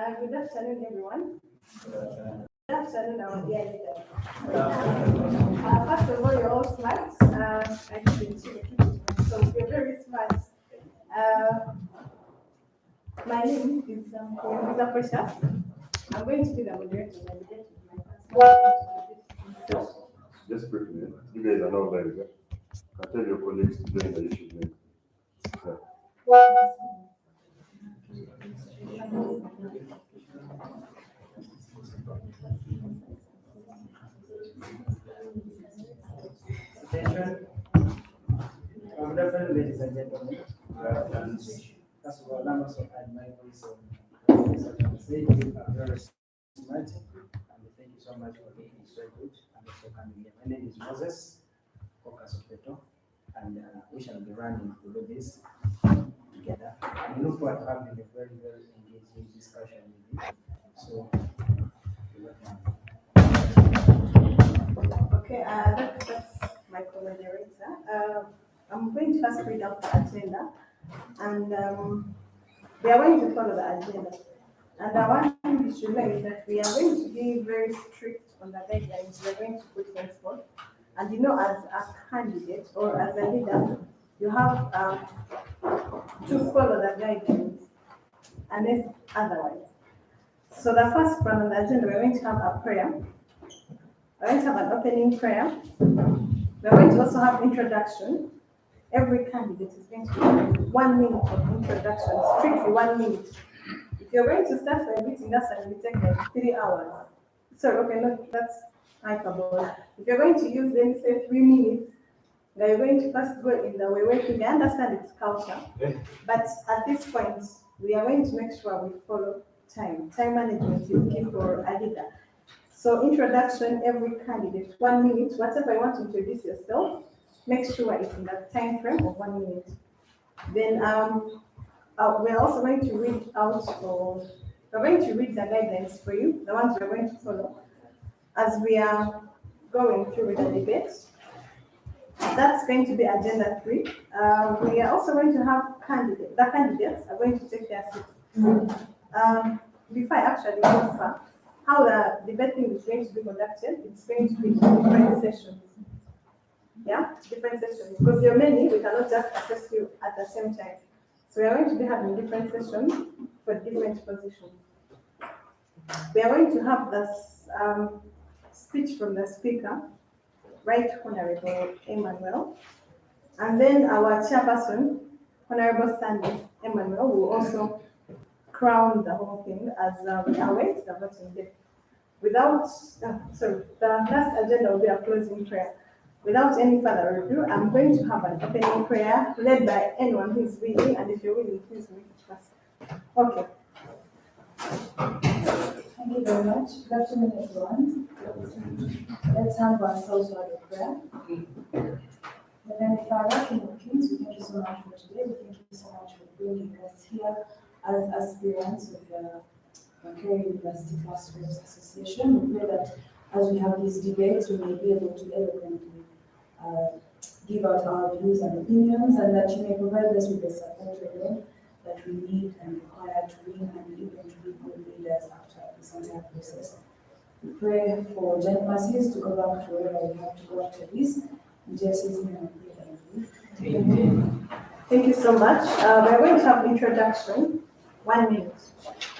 Good afternoon, everyone. Good afternoon, our dear leaders. First of all, you're all smart. I didn't see the teachers, so you're very smart. My name is Mr. Precious. I'm going to be the moderator. Just briefly, you guys are not live. Can tell your colleagues to join the issue. Attention. Good afternoon, ladies and gentlemen. First of all, I'm also add my voice on stage. I'm very smart, and thank you so much for being so good and also coming here. My name is Moses Okasopeto, and we shall be running through this together. I look forward to having a very, very engaging discussion with you. So, Okay, that's my co-moderator. I'm going to first read out the agenda, and we are going to follow the agenda. And I want you to know that we are going to be very strict on the guidelines we are going to put things forth. And as a candidate or as a leader, you have to follow the guidelines, unless otherwise. So the first one on the agenda, we're going to have a prayer. We're going to have an opening prayer. We're going to also have introduction. Every candidate is going to be 1 minute of introduction, strictly 1 minute. If you're going to start by meeting us and we take like 3 hours. Sorry, okay, no, that's hyperbole. If you're going to use, then say 3 minutes, then you're going to first go in the way working. I understand it's culture, but at this point, we are going to make sure we follow time. Time management is key for a leader. So introduction, every candidate, 1 minute, whatever you want to introduce yourself, make sure it's in that time frame of 1 minute. Then we're also going to read we're going to read the guidelines for you, the ones we're going to follow as we are going through the debate. That's going to be agenda 3. We are also going to have the candidates are going to take their seats. Before I actually go far, how the debating is going to be conducted, it's going to be different sessions. Yeah, different sessions. Because you're many, we cannot just assess you at the same time. So we are going to be having different sessions for different positions. We are going to have this speech from the speaker, Right Honorable Emmanuel. And then our chairperson, Honorable Sandy Emmanuel, will also crown the whole thing as we await the voting day. The last agenda will be a closing prayer. Without any further ado, I'm going to have an opening prayer led by anyone who is willing, and if you're willing, please make it fast. Okay. Thank you very much. Good afternoon, everyone. Let's have ourselves word of prayer. Heavenly Father, King of Kings, we thank you so much for today. We thank you so much for bringing us here as aspirants of the Makerere University Classrooms Association. We pray that as we have these debates, we may be able to eloquently give out our views and opinions, and that you may provide us with the support that we need and require to win and even to be good leaders after this entire process. We pray for giant mercies to go back to wherever we have to go after this. In Jesus' name, we pray. Amen. Thank you so much. We're going to have introduction, 1 minute.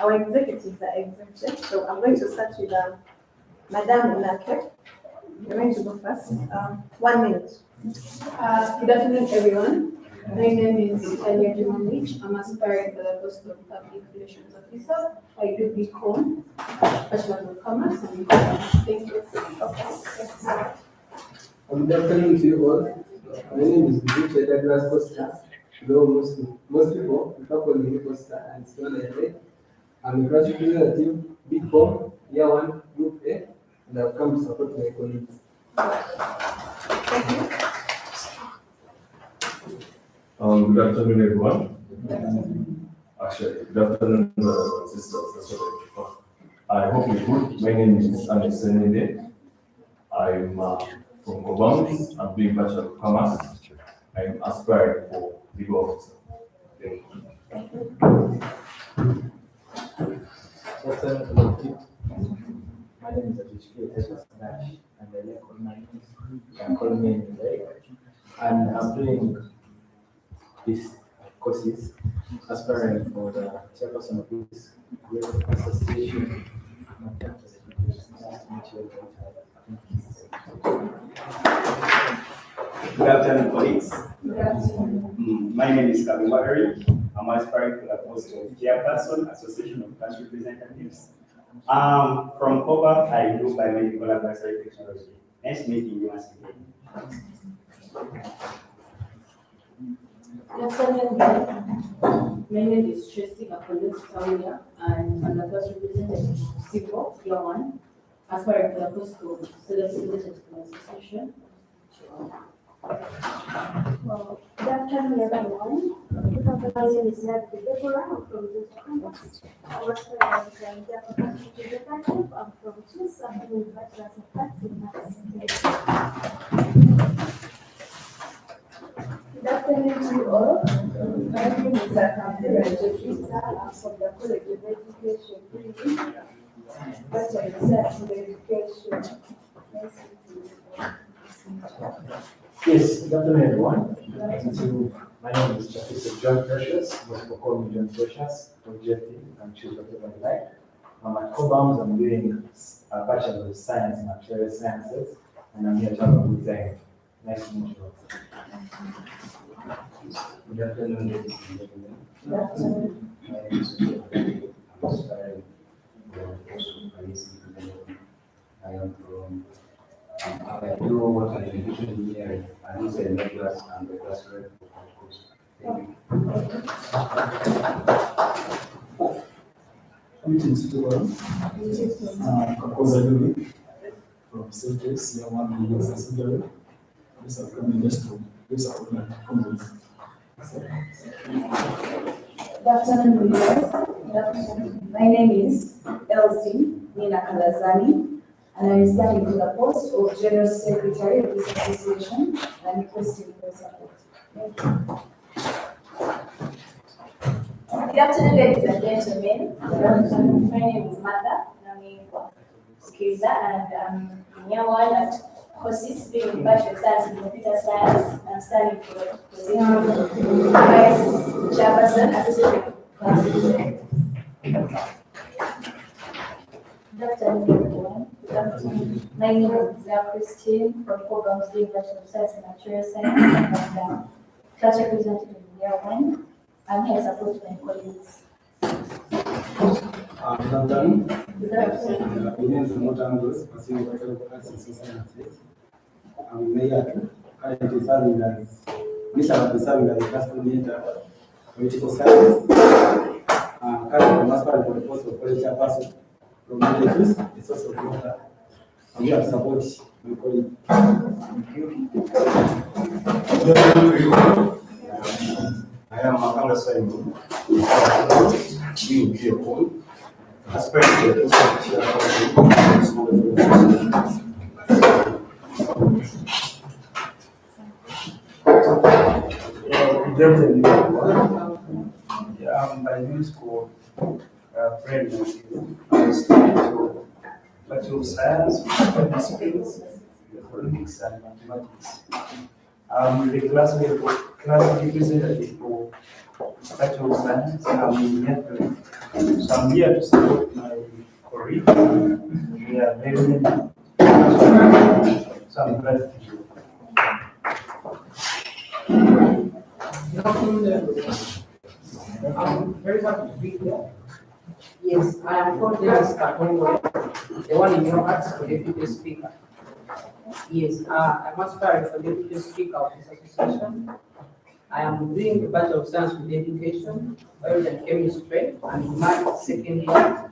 Our executives are exempted, so I'm going to start with Madame Nake. You're going to go first. 1 minute. Good afternoon, everyone. My name is Elia Jumamich. I'm aspiring for the post of Public Relations Officer. I do BCom, Bachelor of Commerce, and thank you. Okay. Good afternoon to you all. My name is Richard Douglas Costa. Though most people call me Costa and it's not like I'm a graduate representative, BCom, Year 1, Group A, and I've come to support my colleagues. Thank you. Good afternoon, everyone. Actually, good afternoon, brothers and sisters. That's what I prefer. I hope you're good. My name is Alex Senede. I'm from Obama. I'm doing Bachelor of Commerce. I'm aspiring for legal officer. Thank you. Western Collective. My name is Abhishek Nash, and I like online. You can call me today. And I'm doing these courses, aspiring for the chairperson of this great association. Good afternoon, colleagues. My name is Makerere. I'm aspiring for the post of chairperson, Association of Class Representatives. From COPA, I do biomedical advisory technology. Nice meeting you once again. Good afternoon. My name is Tracy Apollos Taulia, and I'm the first representative of CIPO, Year 1, aspiring for the post of Student Representative Association. Well, good afternoon, everyone. My name is Deborah. I'm from the campus. I work for the representative. I'm from TIS. I'm doing bachelor's of arts in maths. Good afternoon to you all. My name is Confucius. I'm from the College of Education. Bachelor of Science in Education. Nice to meet you. Yes, good afternoon, everyone. My name is Professor John Precious. Most people call me John Precious. Objective, you can choose whatever you like. At COBAMS, I'm doing a Bachelor of Science in Material Sciences, and I'm here to talk about design. Nice to meet you all. Good afternoon, ladies and gentlemen. Good afternoon. My name is Uche. I'm aspiring for the post of policy development. I am from, I do what I do engineering. I use a necklace and the class rep for my course. Thank you. Greetings to all. Kakoza from Celtics, Year 1 Leaders Assembly. This is coming just to this outline. Good afternoon, viewers. Good afternoon. My name is Elsie Nina Kalazani, and I'm standing for the post of General Secretary of this association and requesting your support. Thank you. Good afternoon, ladies and gentlemen. My name is Martha Skiza, and I'm in Year 1 at courses doing Bachelor of Science in Computer Science. I'm studying for the position of Vice Chairperson, Associate Class Representative. Good afternoon, everyone. Good afternoon. My name is Christine from Programs doing Bachelor of Science in Natural Science and class representative in Year 1. I'm here to support my colleagues. Good afternoon. Good afternoon. My name is Motamdos, pursuing Bachelor of Arts in Social Sciences. I'm Mayor, currently serving as the class coordinator, political science. Currently, I'm aspiring for the post of college chairperson from the juice, the source of water. I'm here to support my colleague. Thank you. Good afternoon to you all. I am Makanga Simon. You will be a poll. Aspiring to the post of chairperson. Good afternoon, everyone. My name is called Fred Matthew. I'm studying for Bachelor of Science, Disciplines, Economics, and Mathematics. I'm the class representative for Bachelor of Science. I'm in Year 3. So I'm here to support my colleagues. We are very many. So I'm glad to be here. Good afternoon, everyone. I'm very happy to be here. Yes, I am called Dennis Katongo, the one in your hearts for deputy speaker. Yes, I'm aspiring for deputy speaker of this association. I am doing the Bachelor of Science with Education, Biology and Chemistry, and my second year at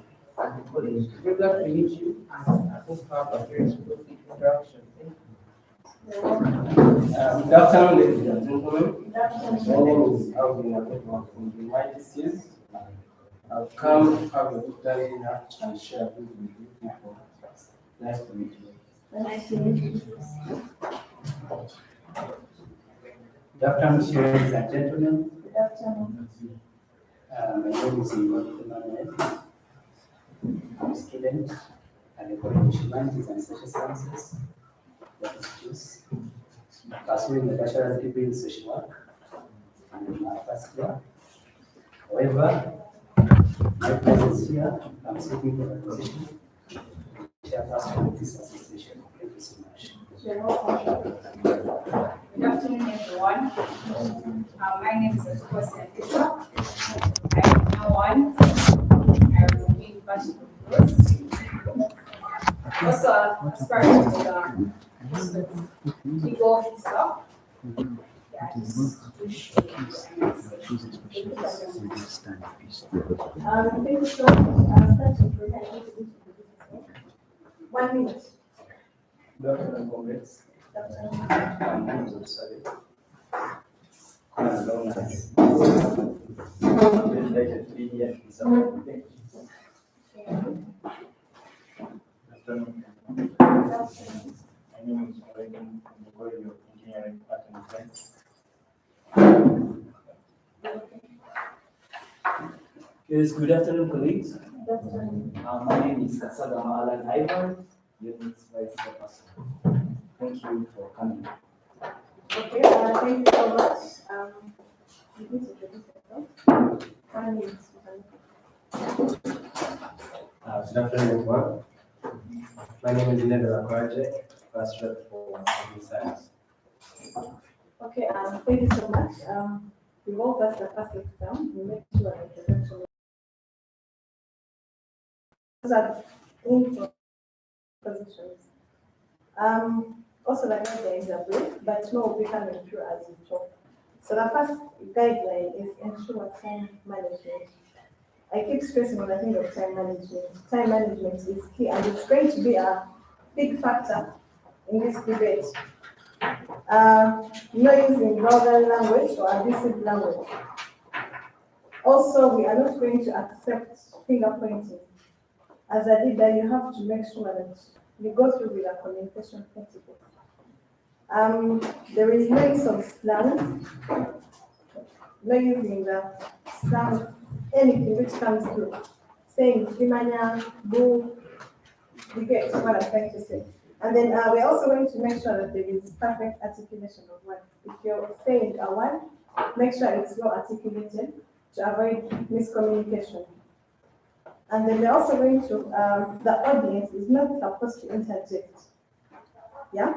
the college. We're glad to meet you, and I hope to have a very smooth interaction. Thank you. Good afternoon, ladies and gentlemen. Good afternoon. My name is Alvin Abedwa from the United States. I've come to have a good time here and share food with you people. Nice to meet you. Nice to meet you. Good afternoon, ladies and gentlemen. Good afternoon. My name is Emmanuel. I'm a student at the College of Humanities and Social Sciences. That is JUICE. Pursuing a bachelor's degree in social work. I'm in my first year. However, my presence here, I'm seeking for a position. Chairperson of this association. Thank you so much. Good afternoon, everyone. My name is Aspirants. I'm now one. I'm from the University of University. Also, aspiring to the legal officer. Thank you so much. 1 minute. Good afternoon, comrades. I'm going to study. I'm known as related to India and South. Thank you. My name is Morgan from the College of Engineering, Art and Science. Yes, good afternoon, colleagues. That's My name is Kasagama Alan Ivan, Unit Vice Chairperson. Thank you for coming. okay. Thank you so much. You need to introduce yourself. 1 minute. Good afternoon, everyone. My name is Nedra Kwaje, first rep for science. Okay, thank you so much. We've all passed the first exam. We make sure that the introduction are in positions. Also, like there is a break, but no, we can make sure as we talk. So the first guideline is ensure time management. I keep stressing on the thing of time management. Time management is key, and it's going to be a big factor in this debate. Not using vulgar language or abusive language. Also, we are not going to accept finger pointing. As a leader, you have to make sure that you go through with a communication principle. There is no use of slang, no using the slang, anything which comes through. Saying Simanya, boo, you get what I'm trying to say. And then we're also going to make sure that there is perfect articulation of words. If you're saying a word, make sure it's well articulated to avoid miscommunication. And then we're also going to, the audience is not supposed to interject. Yeah?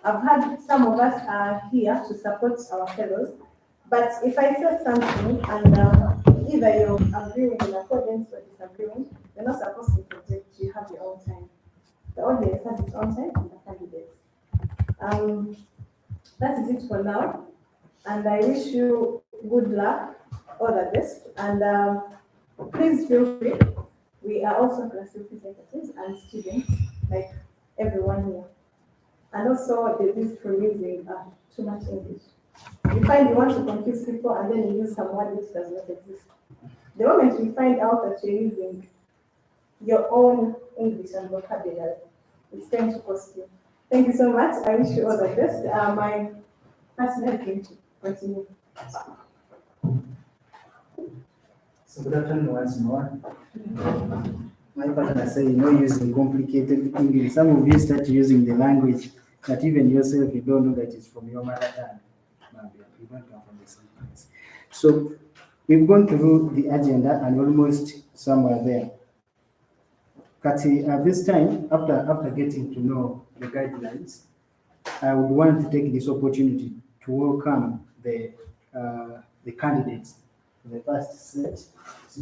I've had some of us are here to support our fellows, but if I say something and either you're agreeing in accordance or disagreeing, you're not supposed to interject, you have your own time. The audience has its own time and the candidates. That is it for now, and I wish you good luck, all the best, and please feel free. We are also class representatives and students, like everyone here. And also, there is for using too much English. You find you want to confuse people and then you use some word which does not exist. The moment you find out that you're using your own English and vocabulary, it's going to cost you. Thank you so much. I wish you all the best. My personal thing to continue. So good afternoon once more. My partner say no using complicated English. Some of you start using the language that even yourself you don't know that it's from your mother tongue. We don't come from the same place. So we've gone through the agenda and almost somewhere there. Kati, this time, after getting to know the guidelines, I would want to take this opportunity to welcome the candidates. The first set is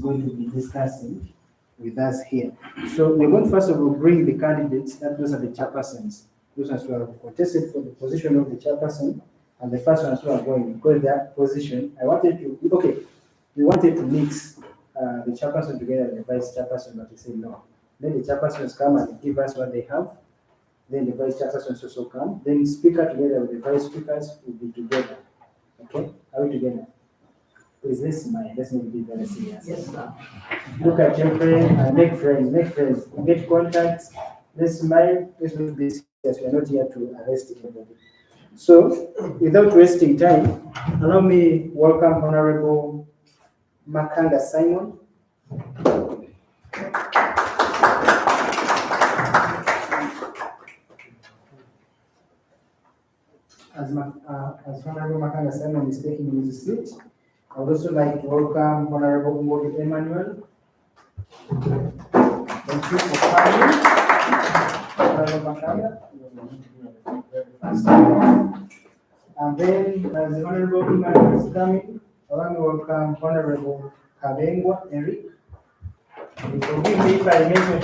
going to be discussing with us here. So we're going to first of all bring the candidates, those are the chairpersons, those ones who have contested for the position of the chairperson, and the first ones who are going, because that position, we wanted to mix the chairperson together with the vice chairperson, but we said no. Then the chairpersons come and give us what they have. Then the vice chairpersons also come. Then speaker together with the vice speakers will be together. Okay? Are we together? Please, let's smile. Let's not be very serious. Yes, sir. Look at your friend and make friends. Make friends. Get contacts. Let's smile. Let's not be serious. We are not here to arrest anybody. So, without wasting time, allow me welcome Honorable Makanga Simon. as Honorable Makanga Simon is taking his seat, I would also like to welcome Honorable Modi Emmanuel. Thank you for coming. Honorable Makanga. And then, as the Honorable Emmanuel is coming, I want to welcome Honorable Kabengwa Eric. Forgive me if I mention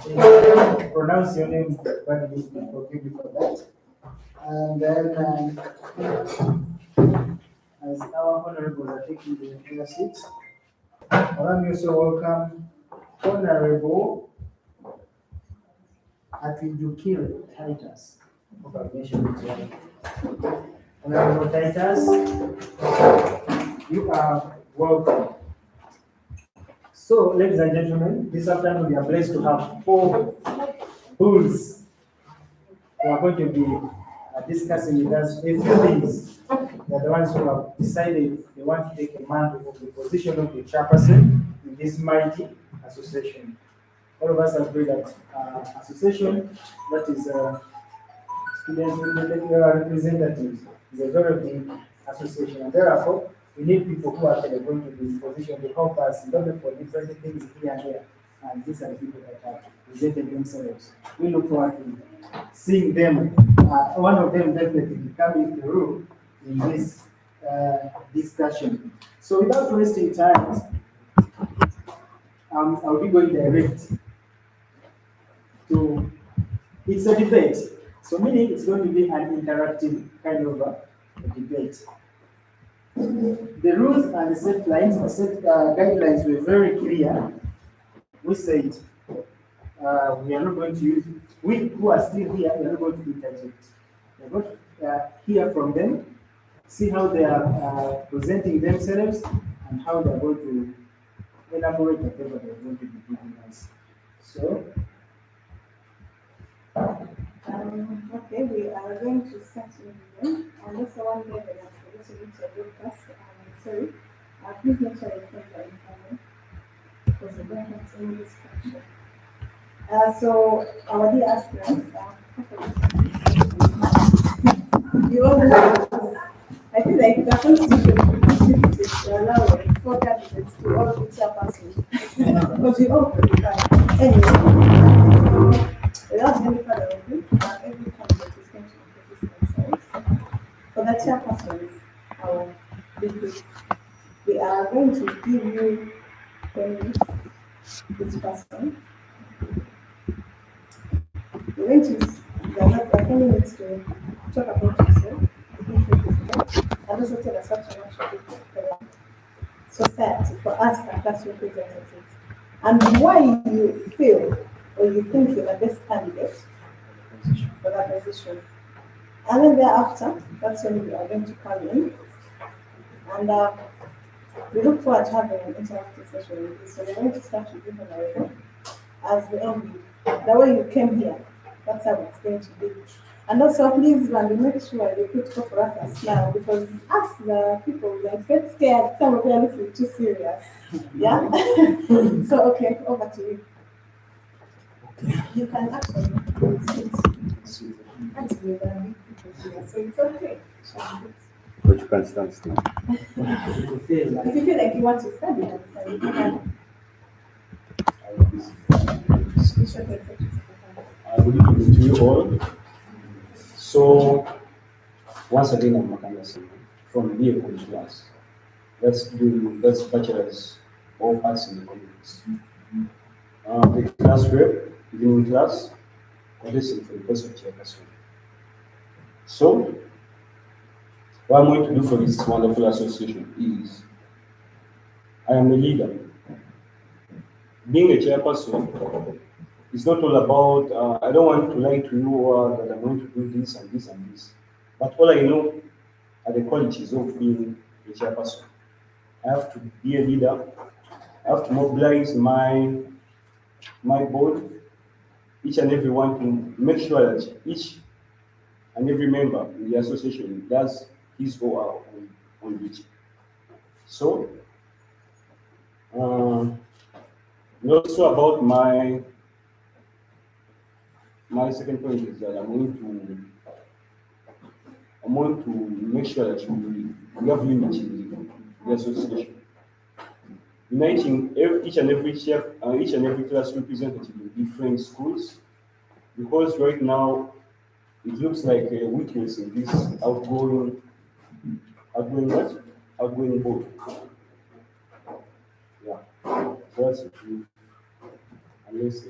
if pronounce your name badly, forgive me for that. And then, as our honorables are taking their seats, I want to also welcome Honorable Atidukil Titus. Hope I mentioned it right. Honorable Titus, you are welcome. So, ladies and gentlemen, this afternoon we are blessed to have 4 bulls who are going to be discussing with us a few things. They are the ones who have decided they want to take a mantle of the position of the chairperson in this mighty association. All of us agree that association, that is students representatives, is a very big association, and therefore we need people who are going to be in position to help us look for different things here and there. And these are the people that have presented themselves. We look forward to seeing them. One of them definitely coming to the room in this discussion. So without wasting time, I'll be going direct to, it's a debate. So meaning it's going to be an interactive kind of a debate. The rules and the set lines, guidelines were very clear. We said we are not going to use, we who are still here, we are not going to interject. We are going to hear from them, see how they are presenting themselves, and how they are going to elaborate whatever they are going to be giving us. So, okay, we are going to start with you. And also one day that I'm going to reach a broadcast. Sorry, please make sure you put that in because we don't have any discussion. So, our dear aspirants, you all know, I feel like the constitution is to allow 4 candidates to all be chairpersons because we all qualify. Anyway, so without any further ado, every candidate is going to introduce themselves. For the chairpersons, our big group, we are going to give you 10 minutes each person. We're going to use the 10 minutes to talk about yourself, and also tell us what you want to do for society, for us as representatives, and why you feel or you think you're the best candidate for that position. And then thereafter, that's when we are going to come in. And we look forward to having an interactive session with you. So we're going to start with you, Honorable, as the MD. The way you came here, that's how it's going to be. And also, please, Randy, make sure you put for us a smile because us, the people, like, get scared. Some of them are too serious. Yeah? So, okay, over to you. You can actually sit. Actually, there are big people here, so it's okay. But you can stand still. If you feel like you want to stand, you can stand. You can. It's okay. Good evening to you all. So, once again, I'm Makanga Simon from BA class. That's Bachelor's of Arts in Economics. The class rep, beginning class, audition for the post of chairperson. So, what I'm going to do for this wonderful association is, I am a leader. Being a chairperson, it's not all about, I don't want to lie to you that I'm going to do this and this and this. But all I know are the qualities of being a chairperson. I have to be a leader. I have to mobilize my board, each and every one, to make sure that each and every member in the association does his or her on duty. So, also about my second point is that I'm going I'm going to make sure that we have unity in the association. Uniting each and every class representative in different schools, because right now it looks like a weakness in this outgoing board. Yeah, so that's the truth. Unless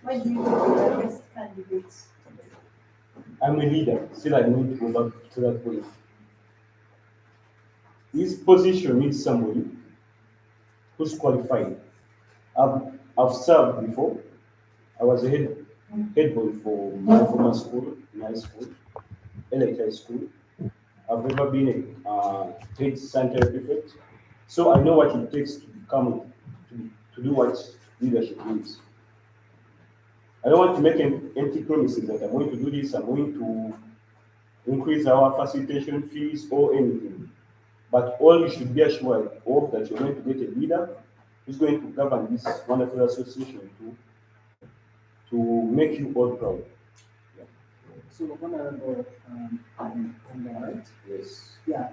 Why do you think you're the best candidate? I'm a leader, still I need to go back to that point. This position needs somebody who's qualified. I've served before. I was a head boy for my former school, in high school, LHI school. I've never been a head sanitary prefect. So I know what it takes to to do what leadership means. I don't want to make empty promises that I'm going to do this, I'm going to increase our facilitation fees or anything. But all you should be assured of that you're going to get a leader who's going to govern this wonderful association to make you all proud. Yeah. So, Honorable, right? Yes. Yeah.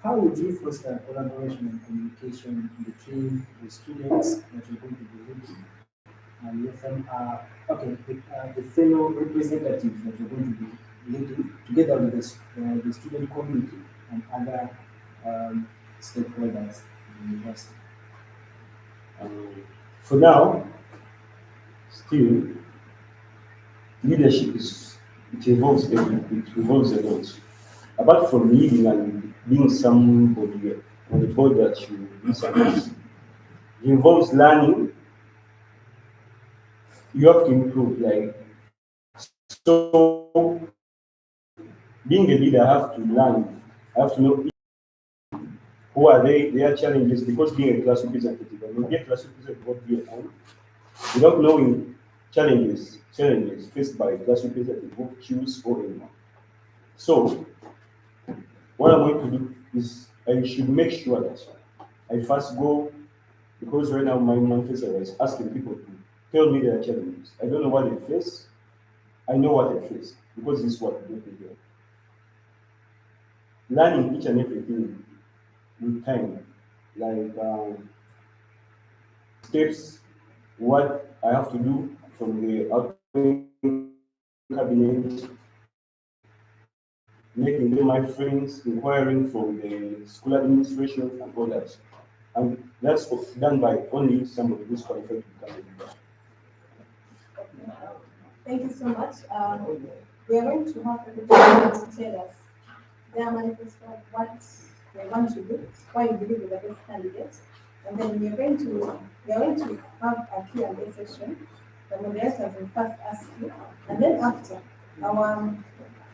How would you foster collaboration and communication between the students that you're going to be leading and your the fellow representatives that you're going to be leading, together with the student community and other stakeholders in the university? For now, still, leadership it involves a lot. Apart from leading and being somebody on the board that you listen, it involves learning. You have to improve. So, being a leader, I have to learn. I have to know who are their challenges, because being a class representative, when you get class representative what be on, without knowing challenges faced by class representative who choose or anyone. So what I'm going to do is I should make sure that I first go, because right now my manifesto is asking people to tell me their challenges. I don't know what they face. I know what I face, because this is what I do here. Learning each and everything with time, steps, what I have to do from the outgoing cabinet, making them my friends, inquiring from the school administration and all that. And that's done by only somebody who's qualified to become a leader. Thank you so much. We are going to have people to tell us their manifesto, what they want to do, why you believe in the best candidate, and then we are going to have a Q&A session. The moderators will first ask you, and then after, our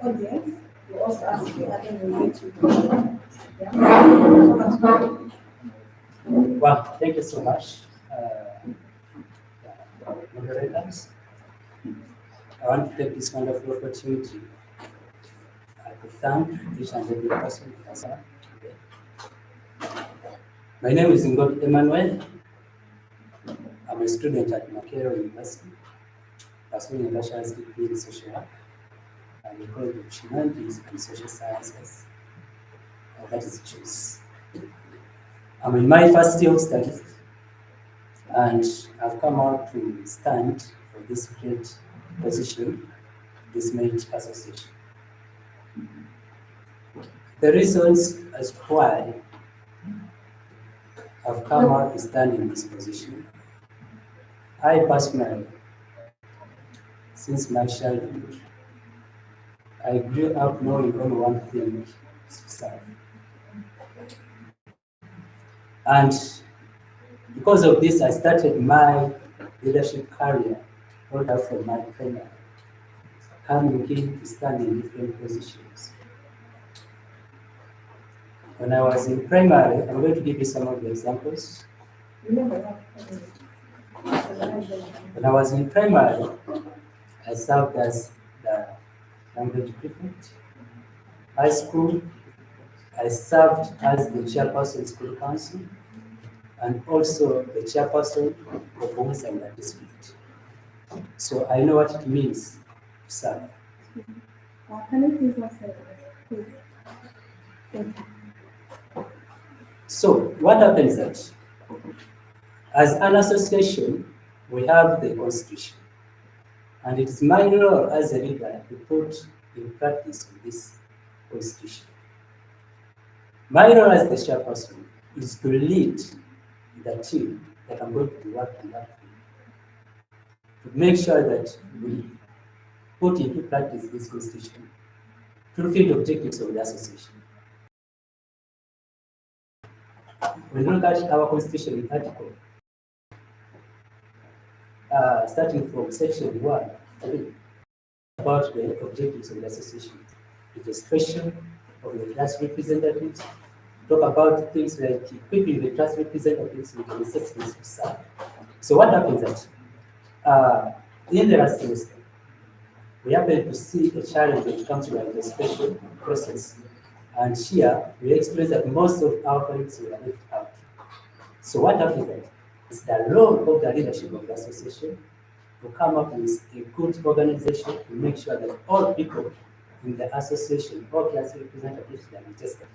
audience will also ask you, and then we'll get you. Yeah. Well, thank you so much, moderators. I want to take this wonderful opportunity to thank each and every person who has here today. My name is Ngod Emmanuel. I'm a student at Makerere University, pursuing a bachelor's degree in social work and the College of Humanities and Social Sciences. That is choose. I'm in my first year of studies, and I've come out to stand for this great position, this merit association. The reasons as to why I've come out to stand in this position, I personally, since my childhood, I grew up knowing only one thing: to serve. And because of this, I started my leadership career right out from my primary, coming in to stand in different positions. When I was in primary, I'm going to give you some of the examples. When I was in primary, I served as the language prefect. High school, I served as the chairperson school council and also the chairperson of Homes and the district. So I know what it means to serve. Can you please answer So what happens that as an association, we have the constitution. And it is my role as a leader to put in practice this constitution. My role as the chairperson is to lead the team that I'm going to be working with, to make sure that we put into practice this constitution, fulfill the objectives of the association. When you look at our constitution in article, starting from section 1, about the objectives of the association, registration of the class representatives, talk about things like equipping the class representatives with the necessities to serve. So what happens is that in the last semester, we happen to see a challenge when it comes to the registration process. And here, we express that most of our colleagues were left out. So what happens is it's the role of the leadership of the association to come up with a good organization to make sure that all people in the association, all class representatives are registered,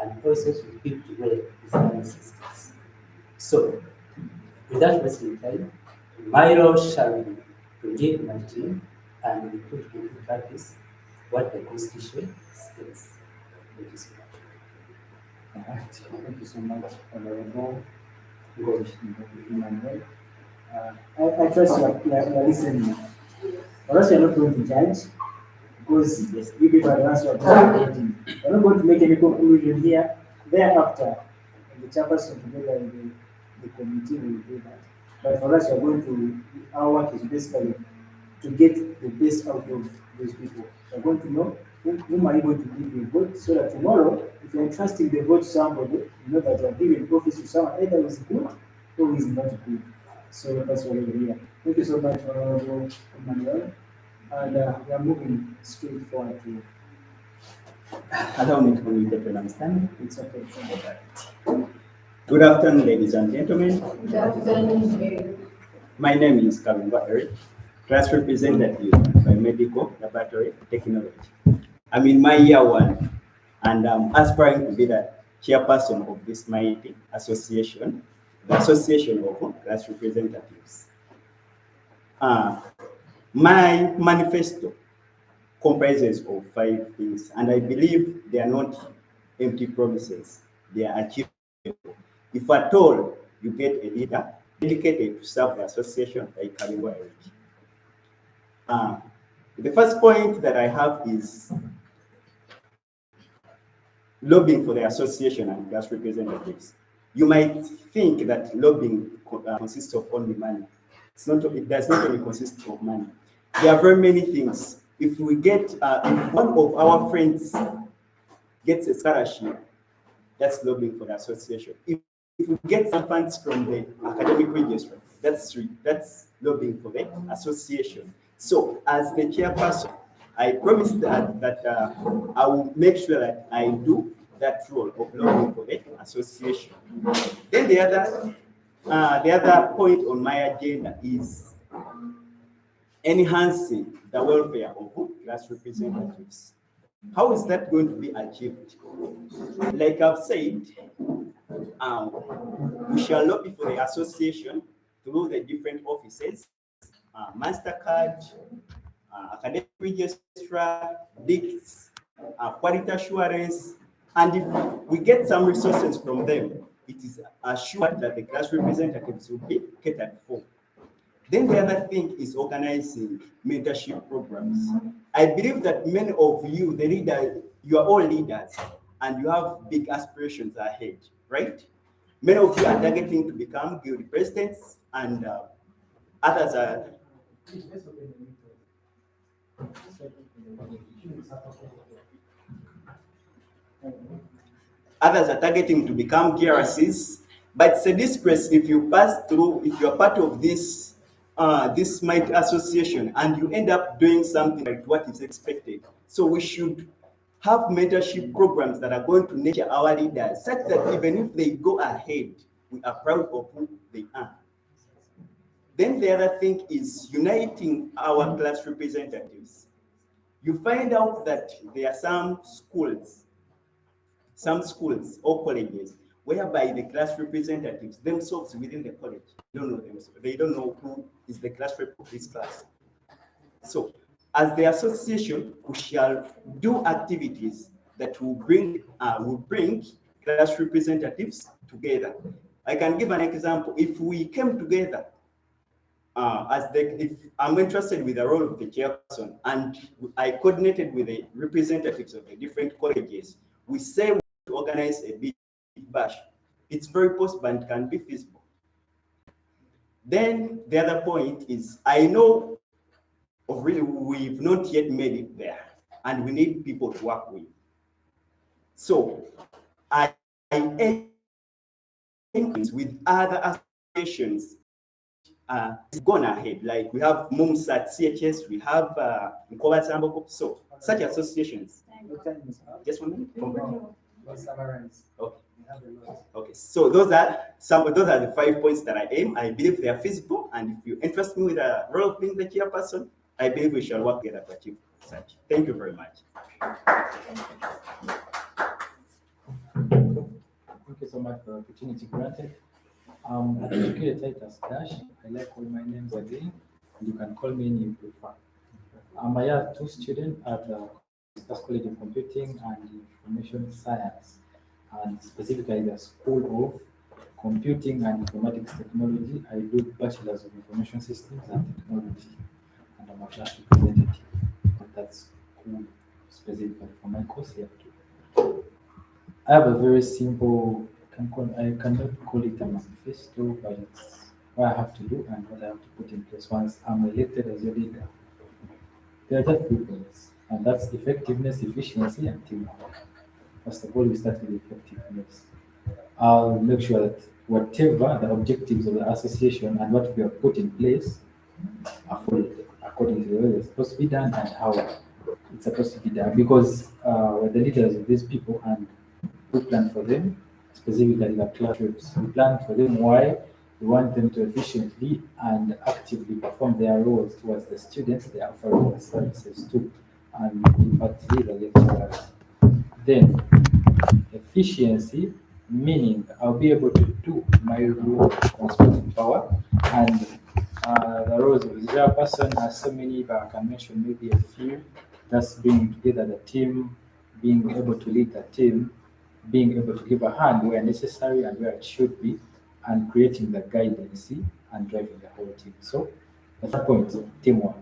and also to keep the way with the systems. So, without wasting time, my role shall be to lead my team and we put into practice what the Constitution states. Thank you so much. All right. Thank you so much, Honorable Emmanuel. I trust you are listening. For us, you are not going to judge because you people are the ones who are participating. We are not going to make any conclusion here. Thereafter, the chairperson together with the committee will do that. But for us, we are going to, our work is basically to get the best out of those people. We are going to know whom are you going to give your vote so that tomorrow, if you are entrusting the vote to somebody, you know that you are giving office to someone either who is good or who is not good. So that's what we're here. Thank you so much, Honorable Emmanuel. And we are moving straight forward to. Allow me to communicate when I'm standing. It's okay. Good afternoon, ladies and gentlemen. Good afternoon. My name is Makerere, class representative by Medical Laboratory Technology. I'm in my year 1, and I'm aspiring to be the chairperson of this mighty association, the Association of Class Representatives. My manifesto comprises of 5 things, and I believe they are not empty promises, they are achievable. If at all you get a leader dedicated to serve the association like Makerere. The first point that I have is lobbying for the association and class representatives. You might think that lobbying consists of only money. It's not. It does not only consist of money. There are very many things. If we get, if one of our friends gets a scholarship, that's lobbying for the association. If we get some funds from the academic register, that's lobbying for the association. So, as the chairperson, I promise that I will make sure that I do that role of lobbying for the association. Then the other point on my agenda is enhancing the welfare of class representatives. How is that going to be achieved? Like I've said, we shall lobby for the association through the different offices, MasterCard, academic registrar, DICS, quality assurance, and if we get some resources from them, it is assured that the class representatives will be catered for. Then the other thing is organizing mentorship programs. I believe that many of you, the leaders, you are all leaders, and you have big aspirations ahead, right? Many of you are targeting to become guild presidents, and others are. Others are targeting to become GRCs, but it's a disgrace if you pass through, if you're part of this this might association and you end up doing something like what is expected. So we should have mentorship programs that are going to nurture our leaders, such that even if they go ahead, we are proud of who they are. Then the other thing is uniting our class representatives. you find out that there are some schools or colleges whereby the class representatives themselves within the college don't know themselves. They don't know who is the class rep of this class. So, as the association, we shall do activities that will bring class representatives together. I can give an example. If we came together if I'm interested with the role of the chairperson and I coordinated with the representatives of the different colleges, we say we to organize a big bash. It's very possible and can be feasible. Then the other point is I know we've not yet made it there and we need people to work with. So I aim with other associations gone ahead. Like we have MUMS at CHS, we have Mkoba Samboko. So such associations. Just 1 minute. Okay. Okay. So those are the 5 points that I aim. I believe they are feasible, and if you interest me with the role of being the chairperson, I believe we shall work together to achieve such. Thank you very much. Thank you so much for the opportunity granted. I'm educated Titus Dash. I like all my names again, and you can call me any you prefer. I'm a year 2 student at the College of Computing and Information Science, and specifically the School of Computing and Informatics Technology. I do Bachelor's of Information Systems and Technology, and I'm a class representative of that school specifically for my course here too. I have a very simple, I cannot call it a manifesto, but it's what I have to do and what I have to put in place once I'm elected as a leader. There are just 3 points, and that's effectiveness, efficiency, and teamwork. First of all, we start with effectiveness. I'll make sure that whatever the objectives of the association and what we have put in place are followed according to the way it's supposed to be done and how it's supposed to be done. Because we're the leaders of these people and we plan for them, specifically the class reps. We plan for them why we want them to efficiently and actively perform their roles towards the students they are offering the services to, and particularly the lecturers. Then, efficiency, meaning I'll be able to do my role as putting power, and the roles of the chairperson has so many, but I can mention maybe a few. That's bringing together the team, being able to lead the team, being able to give a hand where necessary and where it should be, and creating the guidance and driving the whole team. So the third point, teamwork.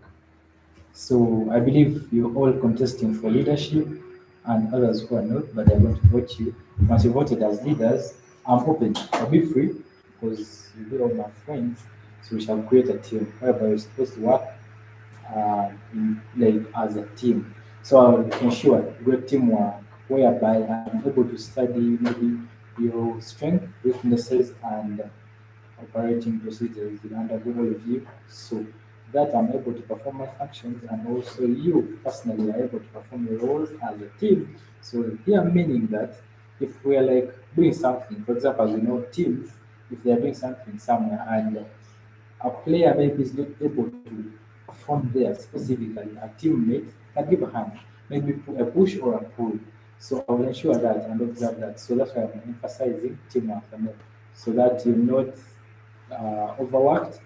So I believe you're all contesting for leadership and others who are not, but they're going to vote you. Once you voted as leaders, I'm open. I'll be free because you'll be all my friends. So we shall create a team whereby we're supposed to work like as a team. So I'll ensure great teamwork whereby I'm able to study maybe your strength, weaknesses, and operating procedures in undergo all of you, so that I'm able to perform my functions, and also you personally are able to perform your roles as a team. So here meaning that if we are like doing something, for example, as you know, teams, if they are doing something somewhere and a player maybe is not able to perform there specifically, a teammate can give a hand, maybe a push or a pull. So I will ensure that and observe that. So that's why I'm emphasizing teamwork, so that you're not overworked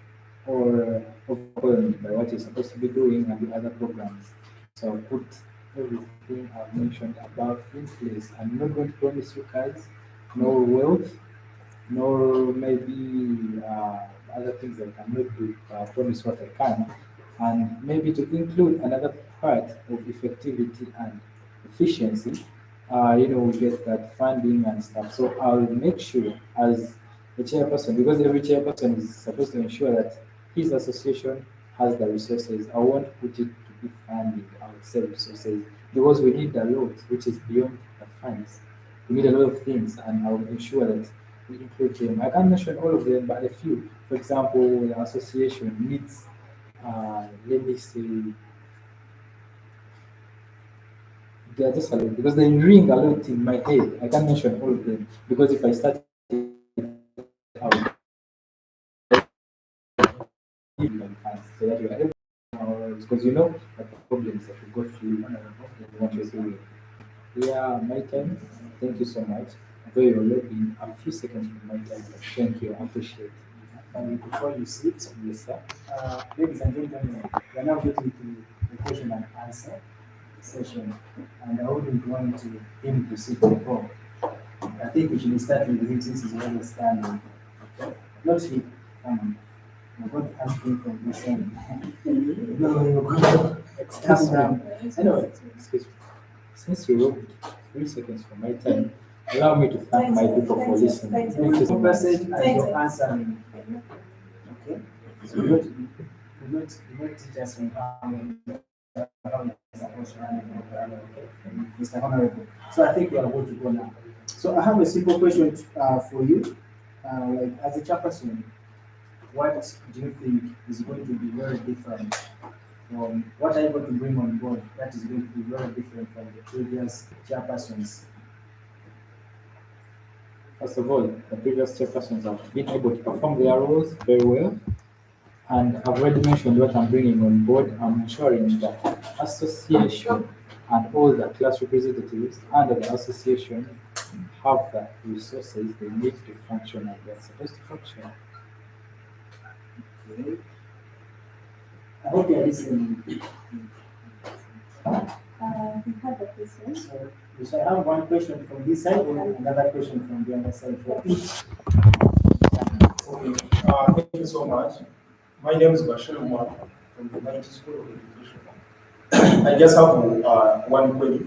or overwhelmed by what you're supposed to be doing and the other programs. So I'll put everything I've mentioned above in place. I'm not going to promise you guys no wealth, nor maybe other things that I cannot do. I promise what I can. And maybe to include another part of effectivity and efficiency, we get that funding and stuff. So I'll make sure as the chairperson, because every chairperson is supposed to ensure that his association has the resources. I won't put it to be funding outside resources because we need a lot, which is beyond the funds. We need a lot of things, and I'll ensure that we include them. I can't mention all of them, but a few. For example, the association needs, let me say, they are just a lot because they ring a lot in my head. I can't mention all of them because if I start, I will give them funds so that we are able to because you know the problems that we go through in what we're doing. Yeah, my time. Thank you so much. Though you're looking a few seconds from my time, but thank you. I appreciate it. And before you sit, Yes, sir. ladies and gentlemen, we are now getting to the question and answer session. And I wouldn't want him to sit before. I think we should start with him since he's already standing. Okay? Not him. I'm going to ask him from this end. No, you're going to Excuse calm down. me. Anyway, excuse me. Since you wrote 3 seconds from my time, allow me to thank my people for listening. Thank you so much. Message as you're answering. Okay? So you're not teach us on how you're supposed to run it, Mr. Honorable. So I think we are going to go now. So I have a simple question for you. Like as a chairperson, what do you think is going to be very different from what are you going to bring on board that is going to be very different from the previous chairpersons? First of all, the previous chairpersons have been able to perform their roles very well. And I've already mentioned what I'm bringing on board. I'm ensuring that association and all the class representatives under the association have the resources they need to function as they're supposed to function. Okay. I hope you are listening. We have a question. So we shall have one question from this side and another question from the other side for each. Okay. Thank you so much. My name is Bashir Umar from the 90 School of Education. I just have one query.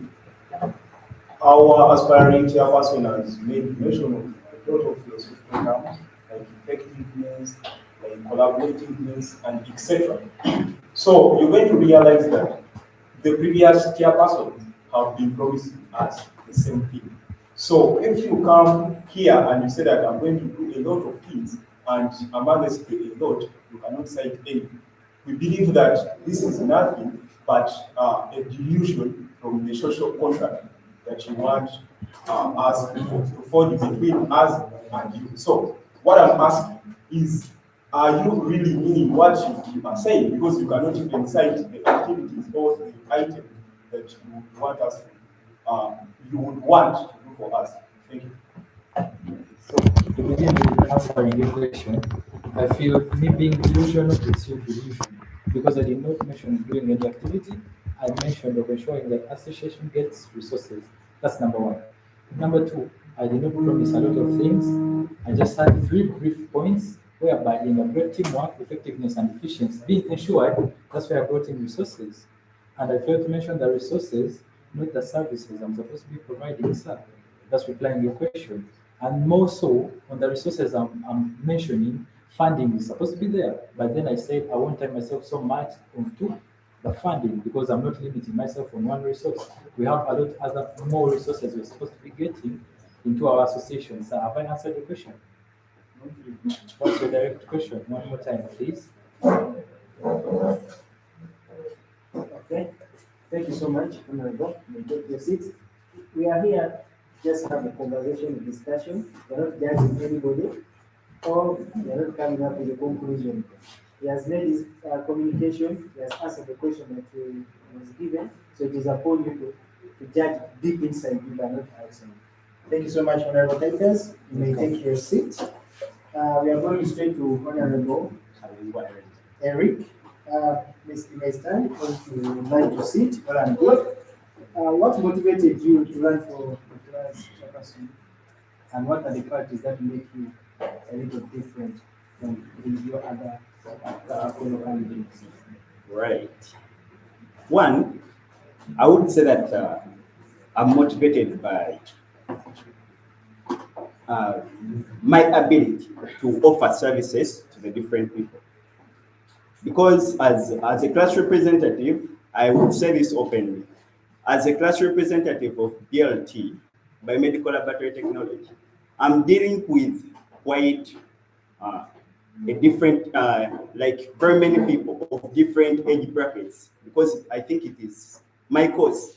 Our aspiring chairperson has made mention of a lot of philosophy programs like effectiveness, like collaborativeness, and etc. So you're going to realize that the previous chairpersons have been promising us the same thing. So if you come here and you say that I'm going to do a lot of things, and among this a lot, you cannot cite any. We believe that this is nothing but a delusion from the social contract that you want us to forge between us and you. So what I'm asking is, are you really meaning what you are saying? Because you cannot even cite the activities or the item that you want us to, you would want to do for us. Thank you. So to begin with answering your question, I feel me being delusional is your delusion because I did not mention doing any activity. I mentioned of ensuring that association gets resources. That's number one. Number two, I did not promise a lot of things. I just had 3 brief points whereby in a great teamwork, effectiveness, and efficiency being ensured. That's why I brought in resources. And I failed to mention the resources, not the services I'm supposed to be providing, sir. That's replying your question. And more so, on the resources I'm mentioning, funding is supposed to be there. But then I said I won't tie myself so much onto the funding because I'm not limiting myself on one resource. We have a lot other more resources we're supposed to be getting into our association. So have I answered your question? What's your direct question? One more time, please. Okay. Thank you so much, Honorable. You may take your seats. We are here just have a conversation, a discussion. We're not judging anybody, or we're not coming up with a conclusion. He has made his communication, he has answered the question that was given, so it is upon you to judge deep inside you, but not outside. Thank you so much, Honorable Takers. You may take your seat. We are going straight to Honorable Eric. Mr. Maestan, if you would like to sit, well and good. What motivated you to run for the class chairperson? And what are the qualities that make you a little different from your other fellow candidates? Right. One, I would say that I'm motivated by my ability to offer services to the different people. Because as a class representative, I would say this openly. As a class representative of BLT, Biomedical Laboratory Technology, I'm dealing with quite a different, like very many people of different age brackets, because I think it is my course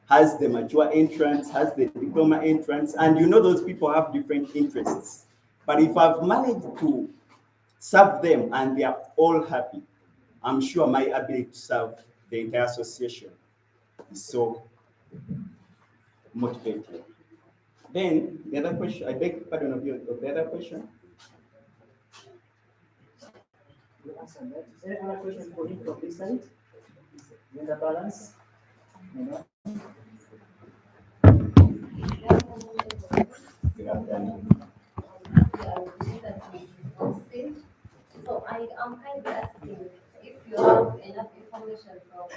has the mature entrance, has the diploma entrance, and you know those people have different interests. But if I've managed to serve them and they are all happy, I'm sure my ability to serve the entire association is so motivating. Then the other question, I beg pardon of you of the other question. You answered that. Is there any other question for him from this side? Gender balance? No? So I am kind of asking if you have enough information from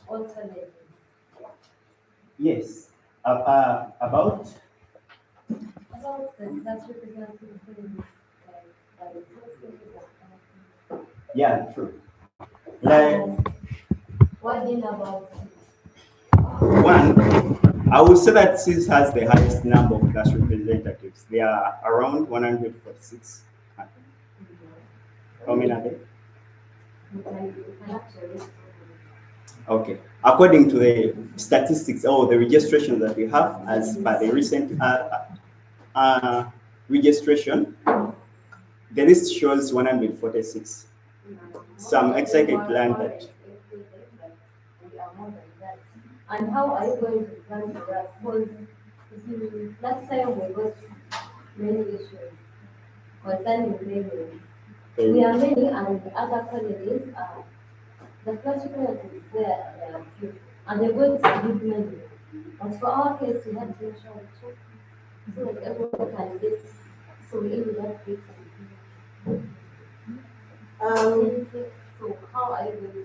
alternatives. Yes. About About that's representing things like yeah, true. Like what do you know about one, I would say that CIS has the highest number of class representatives. They are around 146. How many are there? Okay. According to the statistics or the registration that we have as per the recent registration, the list shows 146. So I'm excited to learn that. And how are you going to plan for us? Because last time we got many issues concerning payments. We are many and the other colleges are the class relatives there are few. And they're going to give many. But for our case we had to make sure we check so that everyone can get so we ended up getting. So how are you going to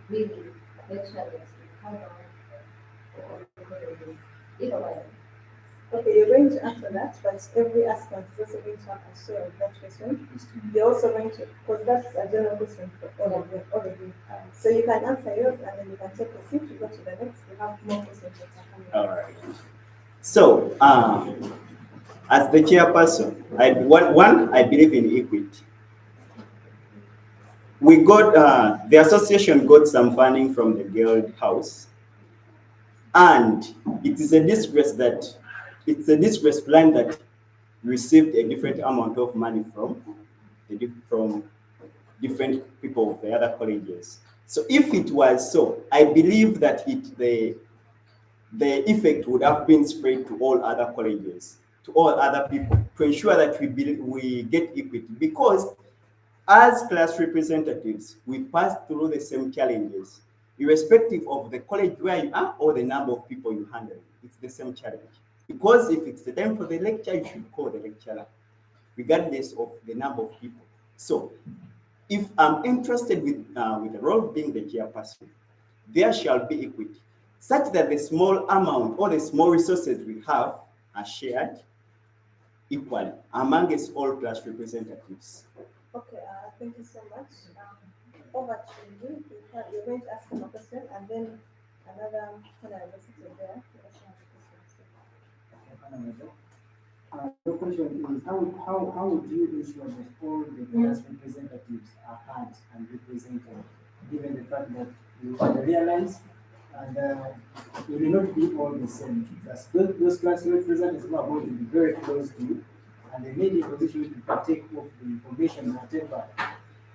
really make sure that you cover Okay, you're going to answer that, but every aspirant is also going to have a share of that question. They're also going to, because that's a general question for all of you. So you can answer yours and then you can take a seat to go to the next. We have more questions that are coming. All right. So, as the chairperson, I believe in equity. We got, the association got some funding from the Guild House. And it is a disgrace that, it's a disgrace plan that received a different amount of money from different people of the other colleges. So if it was so, I believe that the effect would have been spread to all other colleges, to all other people, to ensure that we get equity. Because as class representatives, we pass through the same challenges, irrespective of the college where you are or the number of people you handle. It's the same challenge. Because if it's the time for the lecture, you should call the lecturer, regardless of the number of people. So, if I'm interested with the role of being the chairperson, there shall be equity, such that the small amount or the small resources we have are shared equally amongst all class representatives. Okay, thank you so much. Over to you. You're going to ask him a question and then another panelist is there. The question is how would you ensure that all the class representatives are heard and represented, given the fact that you realize and you may not be all the same. Those class representatives who are going to be very close to you and they may be in a position to partake of the information, whatever.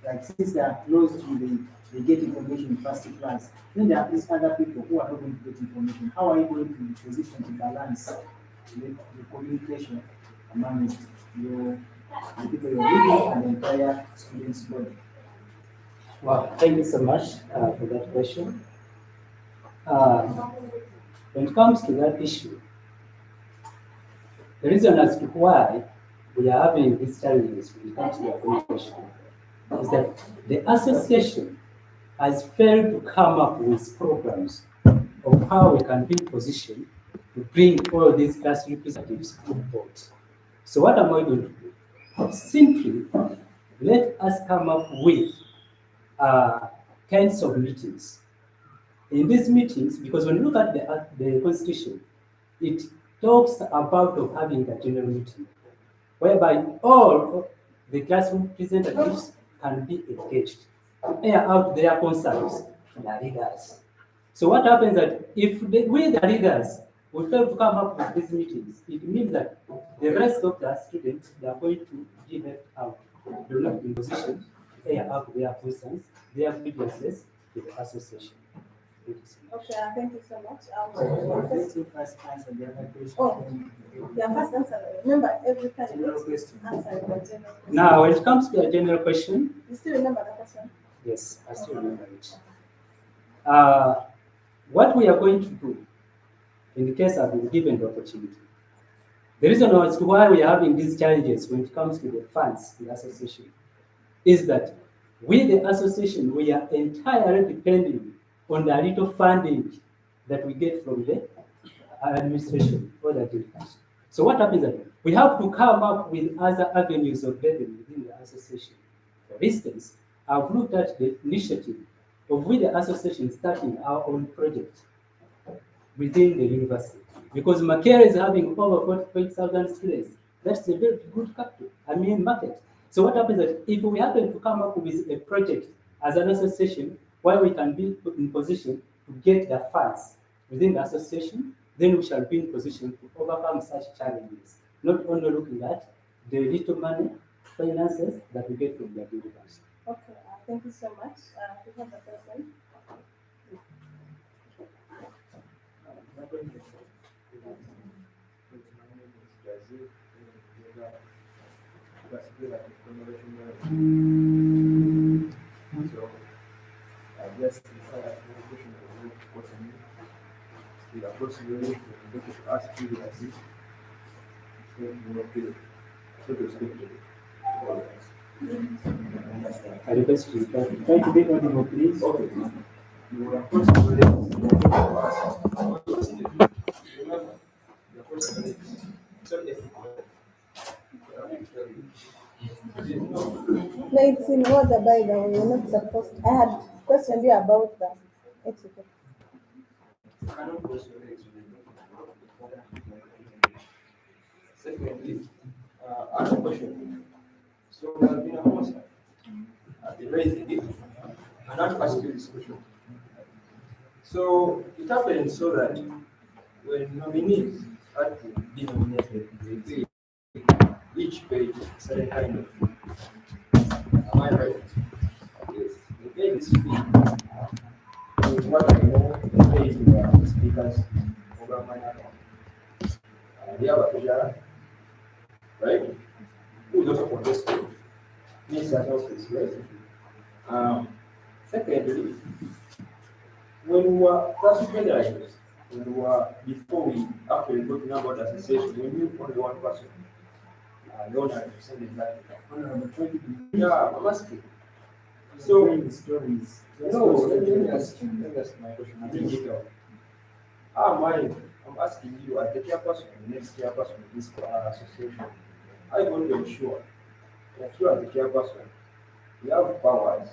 Like since they are close to you, they get information in first class. Then there are these other people who are not going to get information. How are you going to be positioned to balance the communication amongst the people you're leading and the entire students' body? Well, thank you so much for that question. When it comes to that issue, the reason as to why we are having these challenges when it comes to the communication is that the association has failed to come up with programs of how we can be in position to bring all these class representatives on board. So what am I going to do? Simply let us come up with kinds of meetings. In these meetings, because when you look at the constitution, it talks about of having a general meeting, whereby all the class representatives can be engaged to air out their concerns to the leaders. So what happens that if we the leaders we fail to come up with these meetings, it means that the rest of the students they are going to be left out. They will not be in position to air out their concerns, their grievances to the association. Thank you so much. Okay, thank you so much. Let you first answer the other question. Oh, yeah, first answer. Remember, every time General question. answer the general question. Now, when it comes to a general question, You still remember the question? yes, I still remember it. What we are going to do in the case I've been given the opportunity. The reason as to why we are having these challenges when it comes to the funds, the association, is that we, the association, we are entirely depending on the little funding that we get from the administration or the delegates. So what happens is that we have to come up with other avenues of revenue within the association. For instance, I've looked at the initiative of we, the association, starting our own project within the university. Because Makerere is having over 45,000 students. That's a very good capital, market. So what happens is that if we happen to come up with a project as an association where we can be put in position to get the funds within the association, then we shall be in position to overcome such challenges. Not only looking at the little money, finances that we get from the university. Okay, thank you so much. We have a person. So, I guess the possibility to ask you as this. I request you to try to be audible, please. Okay. You are possibly to ask. Remember, the question is so difficult. No, it's in order, by the way. You're not supposed. I had questioned you about that. Etiquette. Secondly, I have a question. So, there has been a homicide. I've been raising it. And I have to ask you this question. So, it happened so that when nominees had to be nominated, they each paid a certain kind of fee. Am I right? Yes. They paid this fee. So what I know, they paid the speakers over my account. They have a treasurer, right? Who is also contested. Minister of Office, right? Secondly, when we were class federalists, when we were before we actually got to know about association, we knew only one person. The owner represented that. Yeah, I'm asking. So the stories. no, let me ask my question. I didn't get out. I'm asking you as the chairperson, the next chairperson of this association. I want to ensure that you as the chairperson, you have powers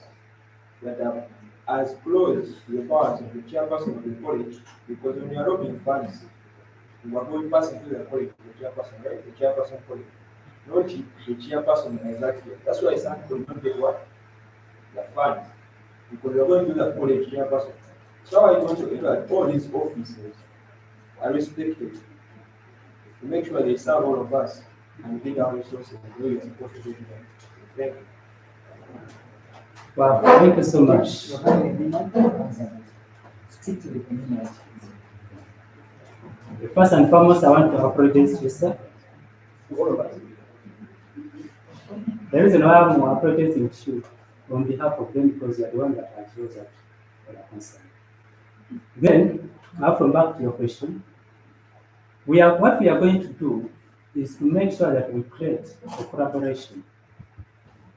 that are as close to the powers of the chairperson of the college, because when you are lobbying funds, you are going passing to the college, the chairperson, right? The chairperson college. Not the chairperson exactly. That's why some people don't get what? The funds. Because you're going to the college chairperson. So I want to ensure that all these offices are respected. To make sure they serve all of us and bring our resources the way we're supposed to do them. Thank you. Wow, thank you so much. Stick to the community. First and foremost, I want to apologize to you, sir. To all of us. The reason why I'm apologizing to you on behalf of them because you are the one that has raised that concern. Then, now from back to your question, what we are going to do is to make sure that we create a collaboration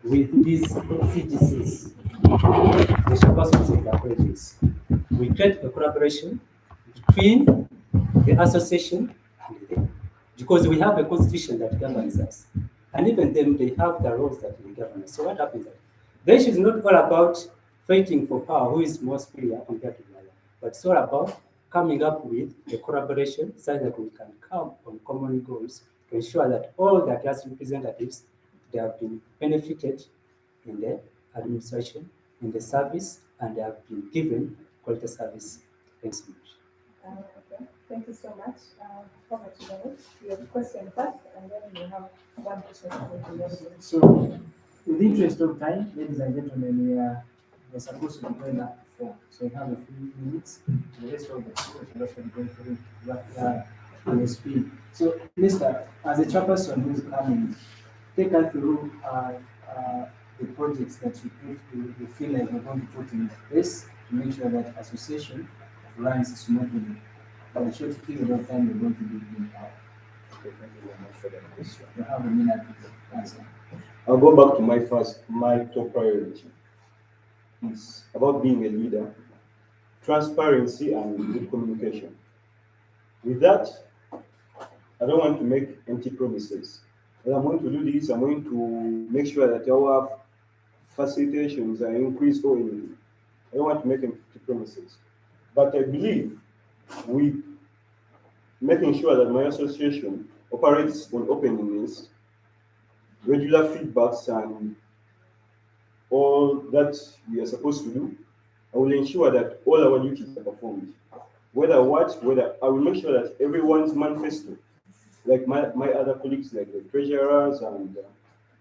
with these CGCs, the chairpersons of the colleges. We create a collaboration between the association and them, because we have a constitution that governs us, and even them, they have the rules that will govern us. So what happens is the issue is not all about fighting for power, who is more superior compared to the other, but it's all about coming up with a collaboration so that we can come on common goals to ensure that all the class representatives, they have been benefited in the administration, in the service, and they have been given quality service. Thanks so much. Okay. Thank you so much. Over to Dennis. You have a question first, and then you have one question for the audience. So, with the interest of time, ladies and gentlemen, we're supposed to be going up 4. So we have a few minutes. The rest of the students will also be going through the speed. So, Mr. As a chairperson who's coming, take us through the projects that you feel like you're going to put in place to make sure that association runs smoothly for the short period of time you're going to be in power. Okay, thank you very much for that question. You have a minute to answer. I'll go back to my top priority. It's about being a leader, transparency, and good communication. With that, I don't want to make empty promises. But I'm going to do this, I'm going to make sure that our facilitations are increased or anything. I don't want to make empty promises. But I believe with making sure that my association operates on openness, regular feedbacks, and all that we are supposed to do, I will ensure that all our duties are performed. Whether I will make sure that everyone's manifesto, like my other colleagues, like the treasurers and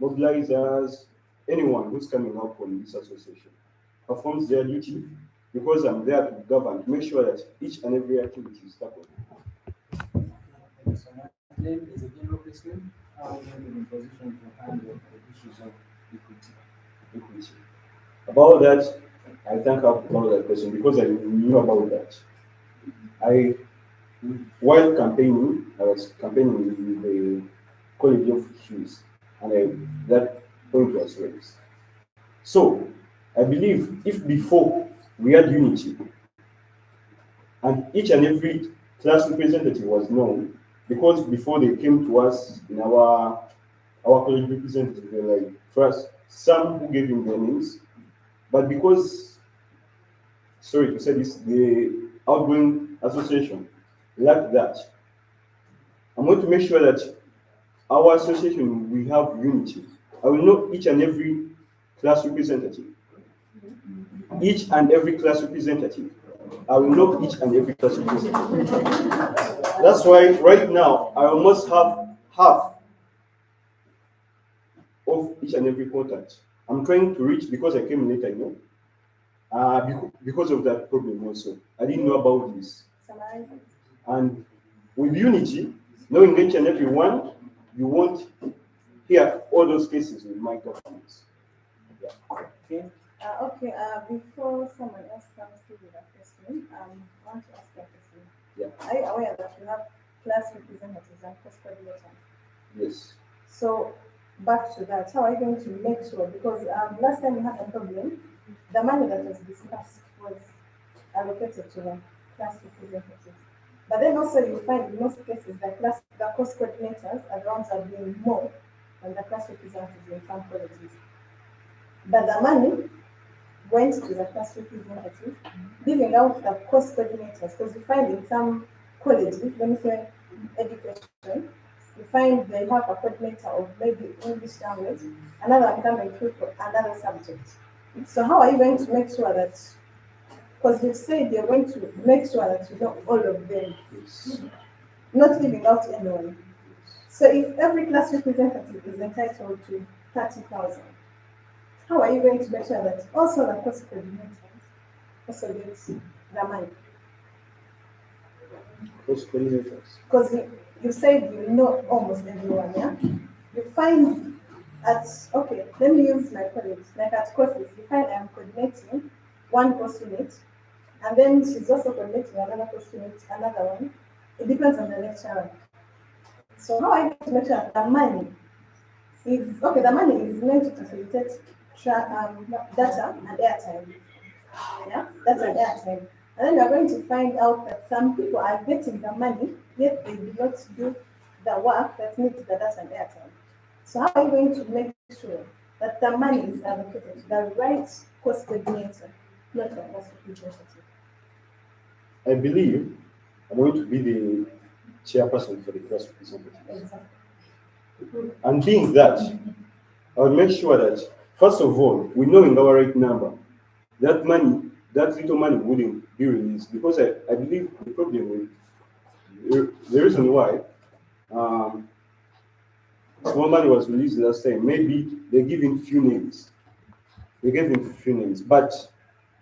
mobilizers, anyone who's coming up on this association, performs their duty because I'm there to govern, to make sure that each and every activity is tackled. Thank you so much. Then, as a general question, how are you in position to handle the issues of equity? About that, I thank her for that question because I knew about that. While campaigning, I was campaigning with the College of Hughes, and that point was raised. So, I believe if before we had unity, and each and every class representative was known, because before they came to us in our college representative, they were like first some who gave him their names, but because sorry to say this, the outgoing association lacked that. I'm going to make sure that our association we have unity. I will know each and every class representative. Each and every class representative. I will know each and every class representative. That's why right now I almost have half of each and every contact. I'm trying to reach because I came late, I know. Because of that problem also. I didn't know about this. And with unity, knowing each and every one, you won't hear all those cases with my documents. Yeah. Okay. Before someone else comes through with a question, I want to ask a question. Yeah. Are you aware that we have class representatives and course coordinators? Yes. So back to that, how are you going to make sure? Because last time we had a problem, the money that was discussed was allocated to the class representatives. But then also you find in most cases the course coordinators are the ones that are doing more than the class representatives in some colleges. But the money went to the class representatives, leaving out the course coordinators, because you find in some colleges, let me say education, you find they have a coordinator of maybe English language, another one coming through for another subject. So how are you going to make sure that, because you said you're going to make sure that you know all of them, not leaving out anyone. So if every class representative is entitled to 30,000, how are you going to make sure that also the course coordinators also get the money? Course coordinators. Because you said you know almost everyone, yeah? You find okay, let me use my colleagues, like at courses, you find I'm coordinating one course unit, and then she's also coordinating another course unit, another one. It depends on the lecturer. So how are you going to make sure that the money the money is meant to facilitate data and airtime. Yeah, data and airtime. And then you're going to find out that some people are getting the money, yet they do not do the work that needs the data and airtime. So how are you going to make sure that the money is allocated to the right course coordinator, not the course representative? I believe I'm going to be the chairperson for the class representative. Exactly. And being that, I will make sure that, first of all, we know in our right number, that little money wouldn't be released, because I believe the problem with the reason why small money was released last time, maybe they gave him few names. But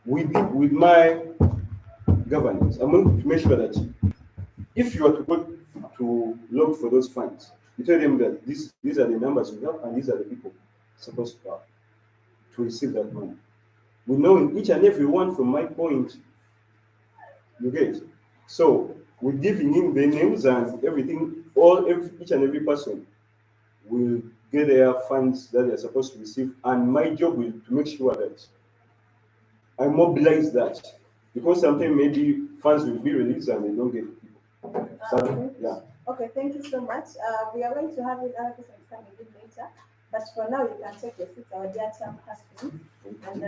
with my governance, I'm going to make sure that if you are to go to look for those funds, you tell them that these are the numbers we have and these are the people supposed to receive that money. We know each and every one from my point, you get. So we're giving him the names and everything, each and every person will get their funds that they're supposed to receive. And my job is to make sure that I mobilize that. Because sometimes maybe funds will be released and they don't get people. So, yeah. Okay, thank you so much. We are going to have another person come a bit later, but for now you can take your seat. Our dear chairperson, and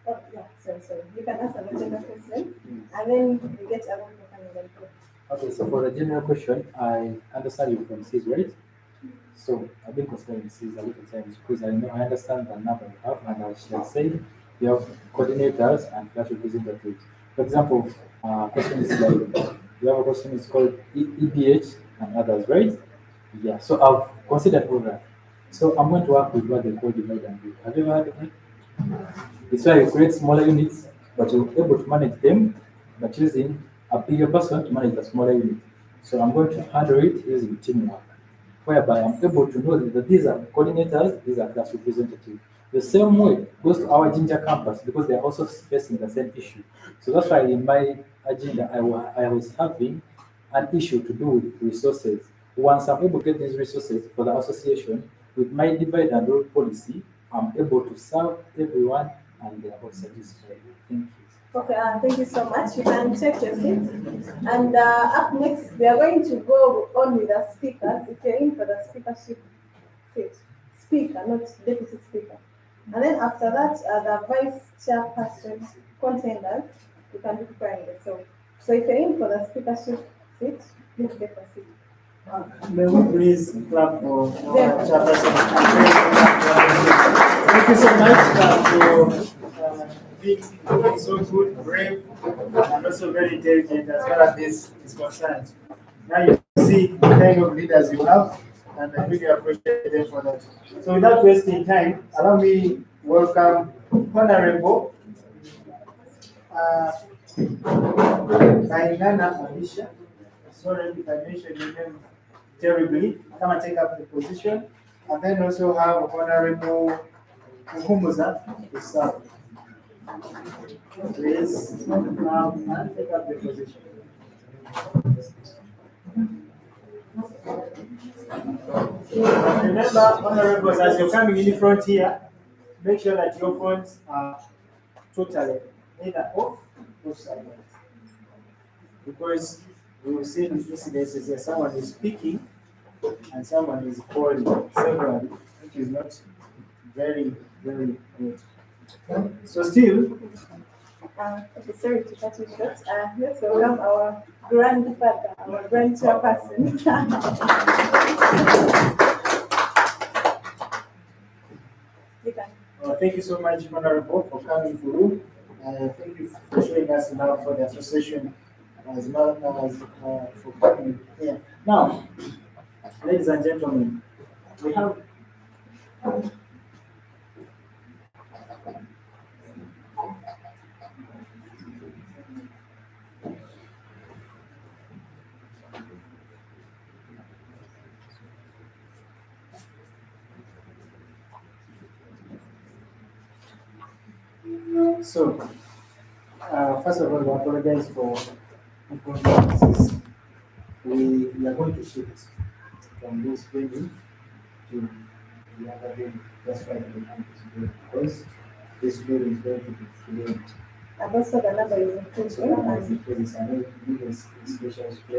oh yeah, sorry. You can answer the general question, and then we get other people coming and go. Okay, so for the general question, I understand you from CIS, right? So I've been considering CIS a little times because I understand the number you have, and as I said, you have coordinators and class representatives. For example, question is like you have a question is called EBH and others, right? Yeah. So I've considered all that. So I'm going to work with what they call divide and rule. Have you ever heard of it? It's where you create smaller units, but you're able to manage them, but using a bigger person to manage the smaller unit. So I'm going to handle it using teamwork, whereby I'm able to know that these are coordinators, these are class representatives. The same way goes to our Ginger campus because they are also facing the same issue. So that's why in my agenda, I was having an issue to do with resources. Once I'm able to get these resources for the association, with my divide and rule policy, I'm able to serve everyone and they are all satisfied. Thank you. Okay, thank you so much. You can check your seat. And up next, we are going to go on with the speakers. If you're in for the speakership seat, speaker, not deputy speaker. And then after that, the vice chairperson contenders, you can be preparing it. So if you're in for the speakership seat, please get a seat. May we please clap for our chairperson? Thank you so much for being so good, brave, and also very intelligent as far as this is concerned. Now you see the kind of leaders you have, and I really appreciate them for that. So without wasting time, allow me welcome Honorable Kainana Alicia. Sorry if I mentioned your name terribly. Come and take up the position. And then also have Honorable Muhumuza to serve. Please come and take up the position. Remember, honorables, as you're coming in front here, make sure that your phones are totally either off or silent. Because we will see in incidences where someone is speaking and someone is calling several, which is not very, very good. So still, okay, sorry to cut you short. Let's welcome our grandfather, our grand chairperson. Thank you so much, Honorable, for coming through. Thank you for showing us love for the association as well as for coming here. Now, ladies and gentlemen, we have so, first of all, we apologize for inconveniences. We are going to shift from this venue to the other venue. That's why we are today, because this building is going to be fluent. And also the number is increasing. Because it's a very big and spacious place.